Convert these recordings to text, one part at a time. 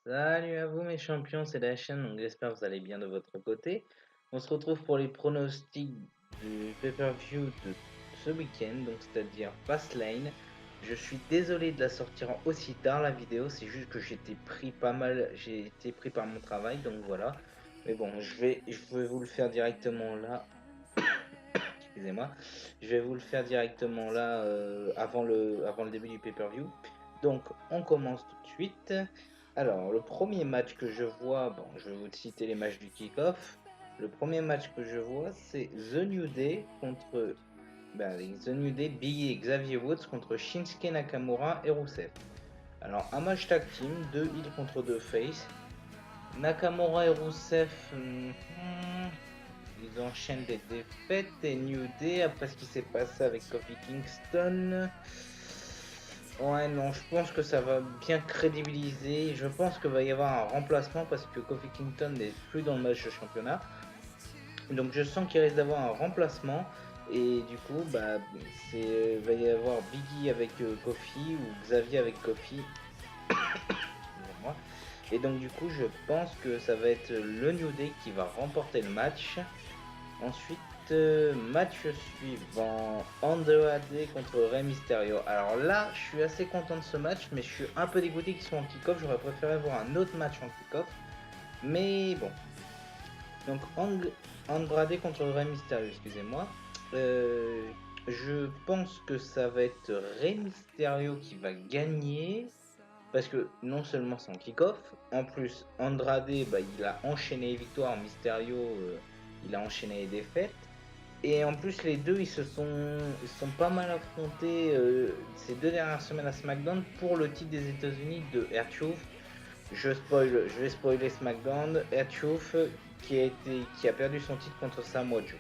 Salut à vous mes champions, c'est la chaîne, donc j'espère que vous allez bien de votre côté. On se retrouve pour les pronostics du pay-per-view de ce week-end, donc c'est-à-dire Fastlane. Je suis désolé de la sortir aussi tard la vidéo, c'est juste que j'ai été pris par mon travail, donc voilà. Mais bon, je vais vous le faire directement là. Excusez-moi, je vais vous le faire directement là avant le début du pay-per-view. Donc on commence tout de suite. Alors le premier match que je vois, bon je vais vous citer les matchs du kick-off. Le premier match que je vois c'est The New Day contre avec The New Day, Biggie et Xavier Woods contre Shinsuke Nakamura et Rusev. Alors un match tag team, 2 heels contre 2 face. Nakamura et Rusev, ils enchaînent des défaites et New Day après ce qui s'est passé avec Kofi Kingston. Ouais, non, je pense que ça va bien crédibiliser. Je pense qu'il va y avoir un remplacement parce que Kofi Kingston n'est plus dans le match de championnat. Donc je sens qu'il risque d'avoir un remplacement. Et du coup, va y avoir Biggie avec Kofi ou Xavier avec Kofi. Excusez-moi. Et donc du coup, je pense que ça va être le New Day qui va remporter le match. Ensuite, match suivant, Andrade contre Rey Mysterio. Alors là, je suis assez content de ce match, mais je suis un peu dégoûté qu'ils soient en kick-off. J'aurais préféré voir un autre match en kick-off. Mais bon. Donc Andrade contre Rey Mysterio, excusez-moi. Je pense que ça va être Rey Mysterio qui va gagner. Parce que non seulement c'est en kick-off, en plus Andrade, il a enchaîné les victoires, Mysterio, il a enchaîné les défaites. Et en plus, les deux, ils sont pas mal affrontés ces 2 dernières semaines à SmackDown pour le titre des États-Unis de R-Truth. Je vais spoiler SmackDown. R-Truth qui a perdu son titre contre Samoa Joe.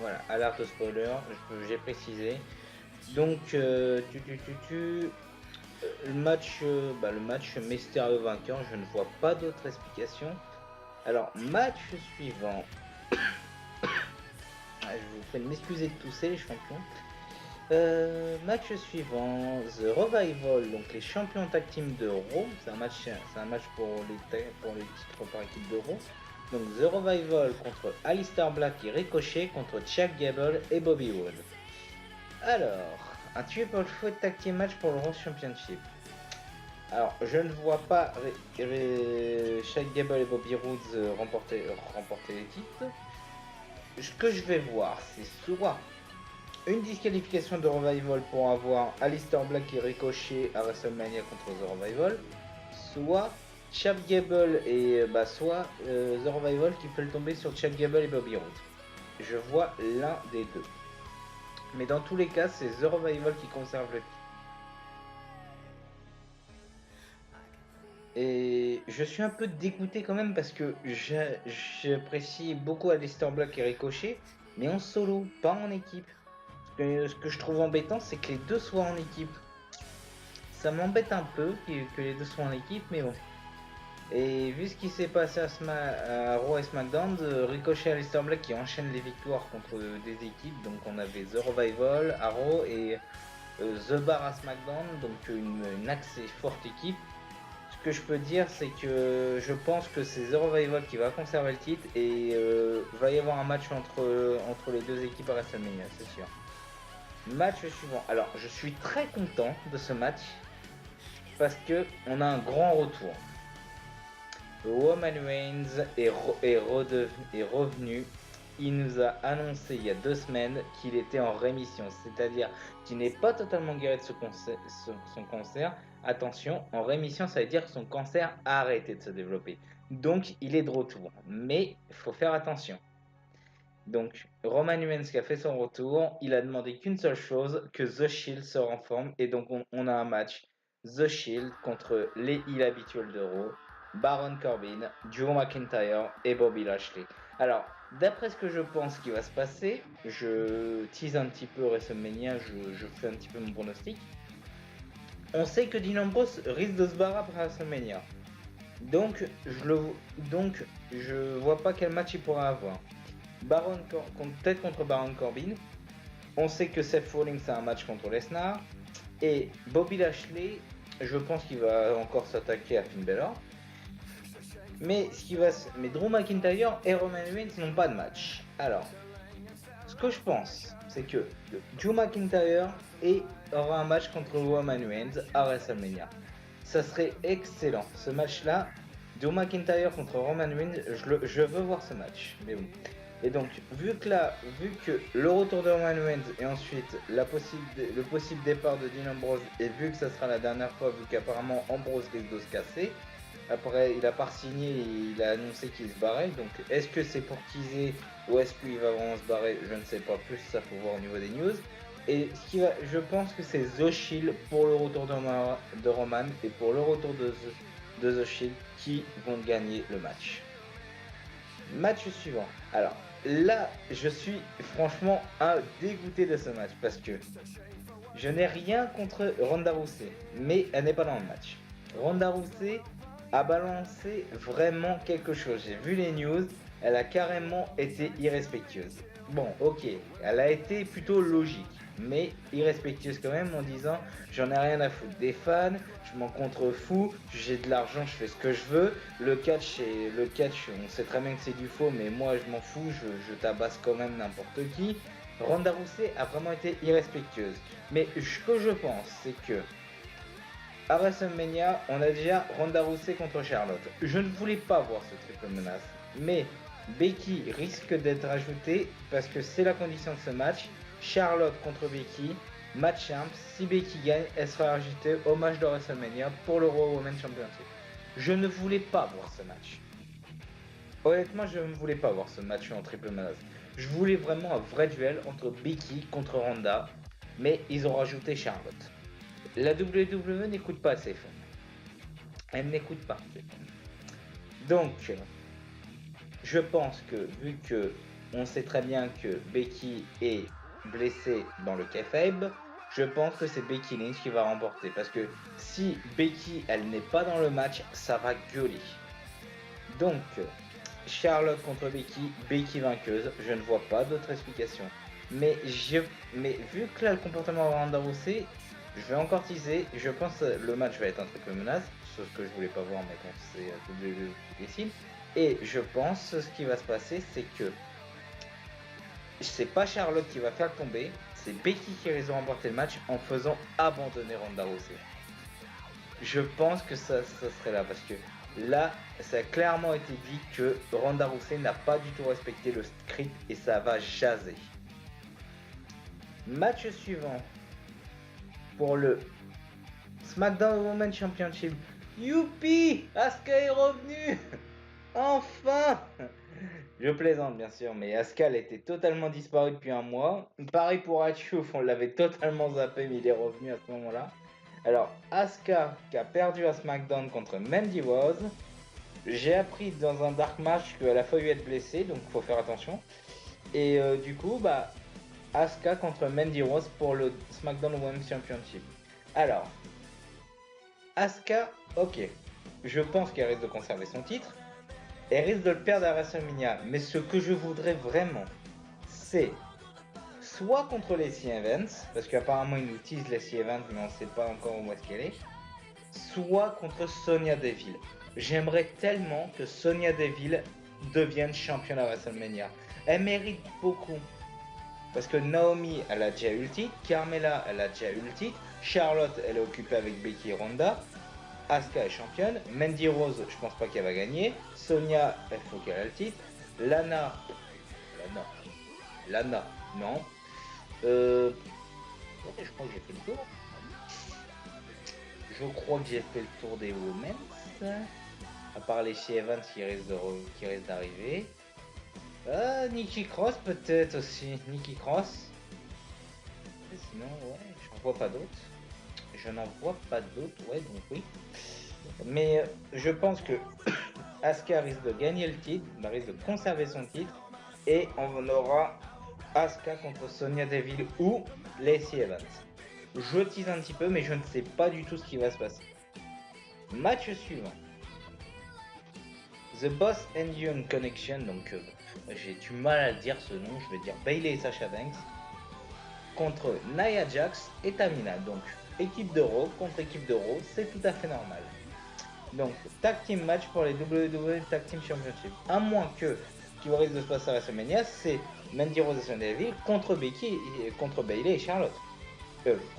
Voilà, alerte spoiler, j'ai précisé. Donc, le match Mysterio vainqueur, je ne vois pas d'autre explication. Alors, match suivant. Je vous prie de m'excuser de tousser, les champions. Match suivant, The Revival, donc les champions tag team de Raw. C'est un match pour les titres par équipe de Raw. Donc The Revival contre Alistair Black et Ricochet contre Chad Gable et Bobby Wood. Alors, un triple threat tag team match pour le Raw Championship. Alors, je ne vois pas Chad Gable et Bobby Woods remporter les titres. Ce que je vais voir, c'est soit une disqualification de Revival pour avoir Alistair Black et Ricochet à WrestleMania contre The Revival, soit Chad Gable et soit The Revival qui fait le tomber sur Chad Gable et Bobby Roode. Je vois l'un des deux. Mais dans tous les cas, c'est The Revival qui conserve le titre. Et je suis un peu dégoûté quand même parce que j'apprécie beaucoup Alistair Black et Ricochet, mais en solo, pas en équipe. Ce que je trouve embêtant, c'est que les deux soient en équipe. Ça m'embête un peu que les deux soient en équipe, mais bon. Et vu ce qui s'est passé à Raw et SmackDown, Ricochet et Aleister Black qui enchaînent les victoires contre des équipes, donc on avait The Revival à Raw et The Bar à SmackDown, donc une assez forte équipe. Ce que je peux dire, c'est que je pense que c'est The Revival qui va conserver le titre et va y avoir un match entre les deux équipes à WrestleMania, c'est sûr. Match suivant. Alors, je suis très content de ce match parce que on a un grand retour. Roman Reigns est revenu. Il nous a annoncé il y a 2 semaines qu'il était en rémission, c'est-à-dire qu'il n'est pas totalement guéri de son cancer. Attention, en rémission, ça veut dire que son cancer a arrêté de se développer. Donc, il est de retour. Mais il faut faire attention. Donc, Roman Reigns qui a fait son retour, il a demandé qu'une seule chose, que The Shield se renforme. Et donc, on a un match The Shield contre les heels habituels de Raw. Baron Corbin, Drew McIntyre et Bobby Lashley. Alors, d'après ce que je pense qui va se passer, je tease un petit peu WrestleMania, je fais un petit peu mon pronostic. On sait que Dean Ambrose risque de se barrer après WrestleMania. Donc, je vois pas quel match il pourra avoir. Peut-être contre Baron Corbin. On sait que Seth Rollins a un match contre Lesnar. Et Bobby Lashley, je pense qu'il va encore s'attaquer à Finn Balor. Mais Drew McIntyre et Roman Reigns n'ont pas de match. Alors, ce que je pense, c'est que Drew McIntyre aura un match contre Roman Reigns à WrestleMania. Ça serait excellent. Ce match-là, Drew McIntyre contre Roman Reigns, je veux voir ce match. Mais bon. Et donc, vu que le retour de Roman Reigns et ensuite le possible départ de Dean Ambrose, et vu que ça sera la dernière fois, vu qu'apparemment Ambrose risque de se casser, après il a pas signé et il a annoncé qu'il se barrait, donc est-ce que c'est pour teaser ou est-ce qu'il va vraiment se barrer, je ne sais pas plus, ça faut voir au niveau des news. Et je pense que c'est The Shield pour le retour de Roman et pour le retour de The Shield qui vont gagner le match. Match suivant. Alors là, je suis franchement dégoûté de ce match parce que je n'ai rien contre Ronda Rousey, mais elle n'est pas dans le match. Ronda Rousey a balancé vraiment quelque chose. J'ai vu les news, elle a carrément été irrespectueuse. Bon, ok, elle a été plutôt logique, mais irrespectueuse quand même en disant j'en ai rien à foutre des fans, je m'en contrefous, j'ai de l'argent, je fais ce que je veux. Le catch, on sait très bien que c'est du faux, mais moi je m'en fous, je tabasse quand même n'importe qui. Ronda Rousey a vraiment été irrespectueuse. Mais ce que je pense, c'est que à WrestleMania, on a déjà Ronda Rousey contre Charlotte. Je ne voulais pas voir ce triple menace, mais Becky risque d'être ajoutée parce que c'est la condition de ce match. Charlotte contre Becky, match simple. Si Becky gagne, elle sera ajoutée au match de WrestleMania pour le Raw Women's Championship. Je ne voulais pas voir ce match. Honnêtement, je ne voulais pas voir ce match en triple menace. Je voulais vraiment un vrai duel entre Becky contre Ronda, mais ils ont rajouté Charlotte. La WWE n'écoute pas ses fans. Elle n'écoute pas ses fans. Donc, je pense que vu que on sait très bien que Becky est blessée dans le kayfabe, je pense que c'est Becky Lynch qui va remporter. Parce que si Becky, elle n'est pas dans le match, ça va gueuler. Donc, Charlotte contre Becky, Becky vainqueuse, je ne vois pas d'autre explication. Mais vu que là, le comportement de Ronda Rousey, je vais encore teaser, je pense que le match va être un triple menace, ce que je voulais pas voir, mais bon, c'est WWE qui décide. Et je pense ce qui va se passer, c'est que c'est pas Charlotte qui va faire tomber, c'est Becky qui risque de remporter le match en faisant abandonner Ronda Rousey. Je pense que ça serait là, parce que là, ça a clairement été dit que Ronda Rousey n'a pas du tout respecté le script et ça va jaser. Match suivant pour le SmackDown Women's Championship. Youpi! Asuka est revenue! Enfin! Je plaisante bien sûr, mais Asuka elle était totalement disparue depuis un mois. Pareil pour Achouf, on l'avait totalement zappé, mais il est revenu à ce moment-là. Alors, Asuka qui a perdu à SmackDown contre Mandy Rose. J'ai appris dans un dark match qu'elle a failli être blessée, donc faut faire attention. Et du coup, Asuka contre Mandy Rose pour le SmackDown Women's Championship. Alors, Asuka, ok, je pense qu'elle risque de conserver son titre. Elle risque de le perdre à WrestleMania. Mais ce que je voudrais vraiment, c'est soit contre Lacey Evans, parce qu'apparemment ils nous teasent Lacey Evans, mais on ne sait pas encore où est-ce qu'elle est. Soit contre Sonya Deville. J'aimerais tellement que Sonya Deville devienne championne à WrestleMania. Elle mérite beaucoup. Parce que Naomi, elle a déjà eu le titre. Carmella, elle a déjà eu le titre. Charlotte, elle est occupée avec Becky et Ronda. Asuka est championne. Mandy Rose, je pense pas qu'elle va gagner. Sonya, il faut qu'elle ait le titre. Lana, non. Je crois que j'ai fait le tour. Je crois que j'ai fait le tour des Women's. À part les chez Evans qui risque d'arriver. Nikki Cross peut-être aussi. Nikki Cross. Et sinon, ouais, j'en vois pas d'autres. Ouais, donc oui. Mais je pense que Asuka risque de gagner le titre, risque de conserver son titre, et on aura Asuka contre Sonya Deville ou Lacey Evans. Je tease un petit peu, mais je ne sais pas du tout ce qui va se passer. Match suivant. The Boss and Young Connection, donc j'ai du mal à dire ce nom, je vais dire Bayley et Sasha Banks, contre Nia Jax et Tamina. Donc équipe de Raw contre équipe de Raw, c'est tout à fait normal. Donc tag team match pour les WWE Tag Team Championship. À moins que ce qui risque de se passer à WrestleMania, c'est Mandy Rose et Sonya Deville contre Becky, contre Bayley et Charlotte.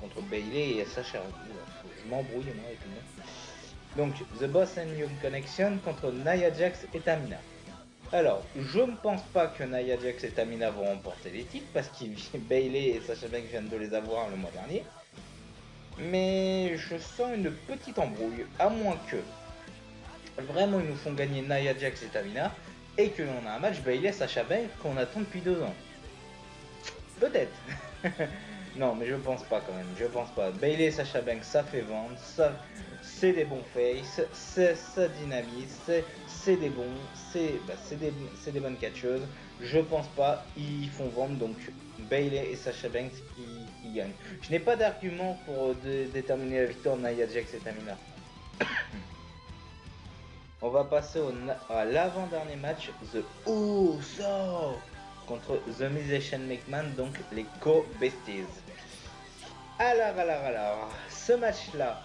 Contre Bayley et Sasha. Je m'embrouille moi avec le nom. Donc The Boss and Young Connection contre Nia Jax et Tamina. Alors, je ne pense pas que Nia Jax et Tamina vont remporter les titres parce que Bayley et Sasha Banks viennent de les avoir le mois dernier. Mais je sens une petite embrouille, à moins que vraiment ils nous font gagner Nia Jax et Tamina et que l'on a un match Bayley Sasha Banks qu'on attend depuis 2 ans. Peut-être. Non, mais je pense pas quand même. Je pense pas. Bayley et Sasha Banks, ça fait vendre. Ça, c'est des bons face. Ça dynamise. C'est des bons. C'est des bonnes catcheuses. Je pense pas. Ils font vendre. Donc Bayley et Sasha Banks qui gagnent. Je n'ai pas d'argument pour déterminer la victoire de Nia Jax et Tamina. On va passer à l'avant-dernier match. The Usos contre The Miz et Shane McMahon, donc les co-besties. Alors, ce match-là,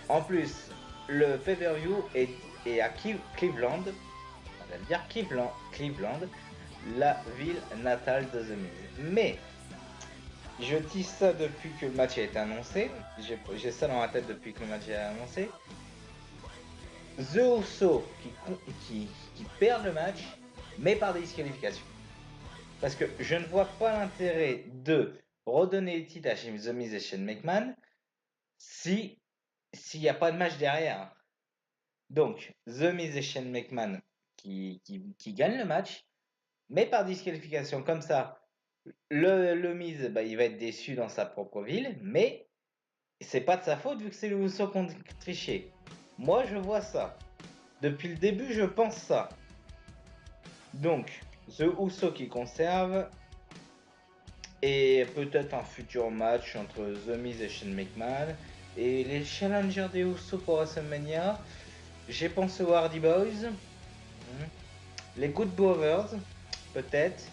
en plus, le pay-per-view est à Cleveland, on va dire Cleveland, la ville natale de The Miz. Mais, je dis ça depuis que le match a été annoncé, j'ai ça dans la tête depuis que le match a été annoncé. The Uso qui perd le match, mais par disqualification. Parce que je ne vois pas l'intérêt de redonner les titres à The Miz et Shane McMahon s'il n'y a pas de match derrière. Donc, The Miz et Shane McMahon qui gagnent le match, mais par disqualification comme ça, le Miz, il va être déçu dans sa propre ville, mais c'est pas de sa faute vu que c'est le Uso qui ont triché. Moi, je vois ça. Depuis le début, je pense ça. Donc, The Uso qui conserve, et peut-être un futur match entre The Miz et Shane McMahon. Et les challengers des Usos pour WrestleMania, j'ai pensé aux Hardy Boys, les Good Brothers, peut-être,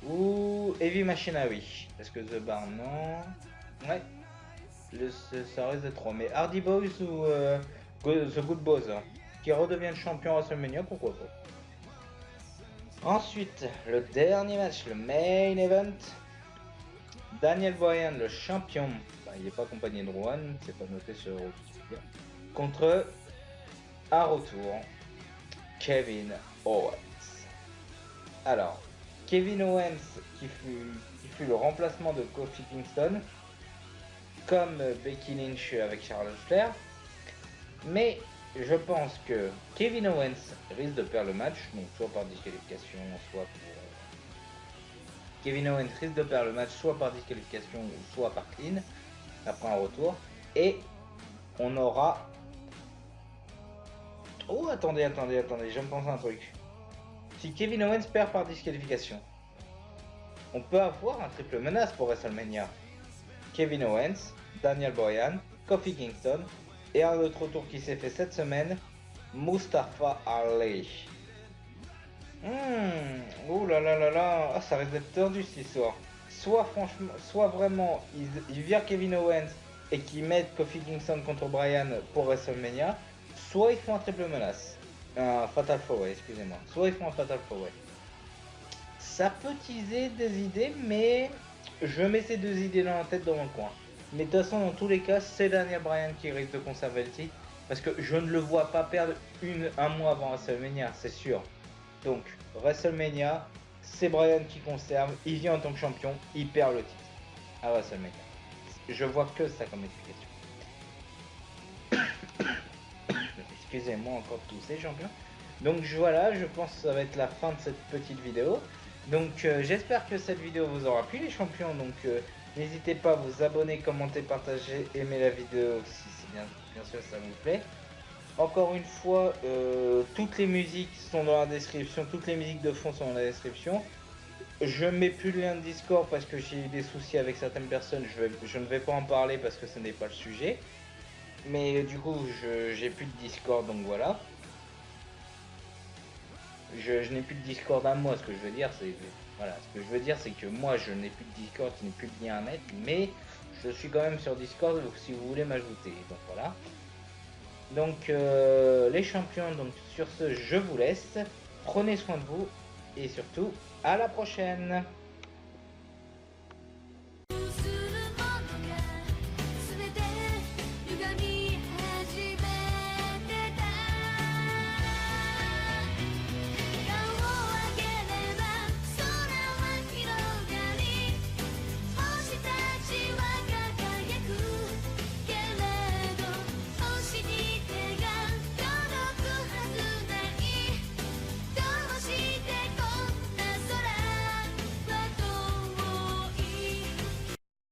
ou Heavy Machinery. Parce que The Bar, non. Ouais, ça risque d'être trop. Mais Hardy Boys ou The Good Brothers, qui redeviennent champions WrestleMania, pourquoi pas. Ensuite, le dernier match, le main event. Daniel Bryan, le champion, il n'est pas accompagné de Rowan, c'est pas noté sur Wikipédia, contre un retour, Kevin Owens. Alors, Kevin Owens qui fut le remplacement de Kofi Kingston, comme Becky Lynch avec Charlotte Flair, mais je pense que Kevin Owens risque de perdre le match, donc soit par disqualification, soit pour... Kevin Owens risque de perdre le match soit par disqualification ou soit par clean après un retour. Et on aura... Oh, attendez, je me pense à un truc. Si Kevin Owens perd par disqualification, on peut avoir un triple menace pour WrestleMania. Kevin Owens, Daniel Bryan, Kofi Kingston et un autre retour qui s'est fait cette semaine, Mustafa Ali. Oh là là là là, ah, ça risque d'être tendu cette histoire. Soit franchement, soit vraiment ils virent Kevin Owens et qu'ils mettent Kofi Kingston contre Bryan pour WrestleMania, soit ils font un triple menace, un Fatal 4-Way, excusez-moi. Soit ils font un Fatal 4-Way. Ça peut teaser des idées, mais je mets ces deux idées dans la tête dans mon coin. Mais de toute façon, dans tous les cas, c'est Daniel Bryan qui risque de conserver le titre parce que je ne le vois pas perdre un mois avant WrestleMania, c'est sûr. Donc, WrestleMania, c'est Bryan qui conserve, il vient en tant que champion, il perd le titre à WrestleMania. Je vois que ça comme explication. Excusez-moi encore de tousser, champion. Donc voilà, je pense que ça va être la fin de cette petite vidéo. Donc j'espère que cette vidéo vous aura plu les champions. Donc n'hésitez pas à vous abonner, commenter, partager, aimer la vidéo si c'est bien sûr ça vous plaît. Encore une fois, toutes les musiques sont dans la description, toutes les musiques de fond sont dans la description. Je mets plus le lien de Discord parce que j'ai eu des soucis avec certaines personnes. Je ne vais pas en parler parce que ce n'est pas le sujet. Mais du coup, j'ai plus de Discord, donc voilà. Je n'ai plus de Discord à moi. Ce que je veux dire, c'est voilà, ce que je veux dire, c'est que moi, je n'ai plus de Discord, je n'ai plus de lien à mettre, mais je suis quand même sur Discord donc si vous voulez m'ajouter. Donc voilà. Donc les champions. Donc sur ce, je vous laisse. Prenez soin de vous et surtout à la prochaine.